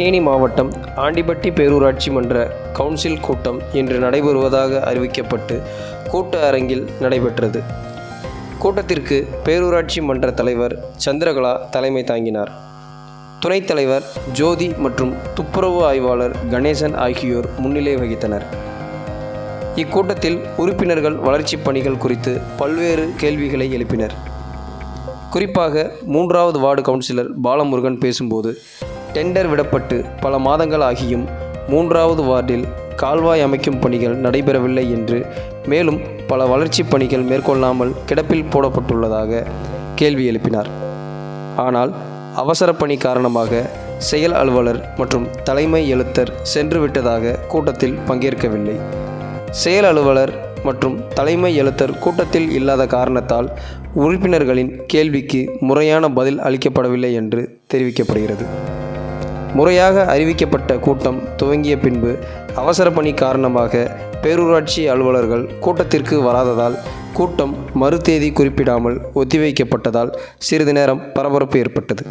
தேனி மாவட்டம் ஆண்டிபட்டி பேரூராட்சி மன்ற கவுன்சில் கூட்டம் இன்று நடைபெறுவதாக அறிவிக்கப்பட்டு கூட்ட அரங்கில் நடைபெற்றது. கூட்டத்திற்கு பேரூராட்சி மன்ற தலைவர் சந்திரகலா தலைமை தாங்கினார். துணைத் தலைவர் ஜோதி மற்றும் துப்புரவு ஆய்வாளர் கணேசன் ஆகியோர் முன்னிலை வகித்தனர். இக்கூட்டத்தில் உறுப்பினர்கள் வளர்ச்சிப் பணிகள் குறித்து பல்வேறு கேள்விகளை எழுப்பினர். குறிப்பாக 3வது வார்டு கவுன்சிலர் பாலமுருகன் பேசும்போது, டெண்டர் விடப்பட்டு பல மாதங்கள் ஆகியும் 3வது வார்டில் கால்வாய் அமைக்கும் பணிகள் நடைபெறவில்லை என்று, மேலும் பல வளர்ச்சிப் பணிகள் மேற்கொள்ளாமல் கிடப்பில் போடப்பட்டுள்ளதாக கேள்வி எழுப்பினார். ஆனால் அவசர பணி காரணமாக செயல் அலுவலர் மற்றும் தலைமை எழுத்தர் சென்று விட்டதாக கூட்டத்தில் பங்கேற்கவில்லை. செயல் அலுவலர் மற்றும் தலைமை எழுத்தர் கூட்டத்தில் இல்லாத காரணத்தால் உறுப்பினர்களின் கேள்விக்கு முறையான பதில் அளிக்கப்படவில்லை என்று தெரிவிக்கப்படுகிறது. முறையாக அறிவிக்கப்பட்ட கூட்டம் துவங்கிய பின்பு அவசர பணி காரணமாக பேரூராட்சி அலுவலர்கள் கூட்டத்திற்கு வராததால் கூட்டம் மறுதேதி குறிப்பிடாமல் ஒத்திவைக்கப்பட்டதால் சிறிது நேரம் பரபரப்பு ஏற்பட்டது.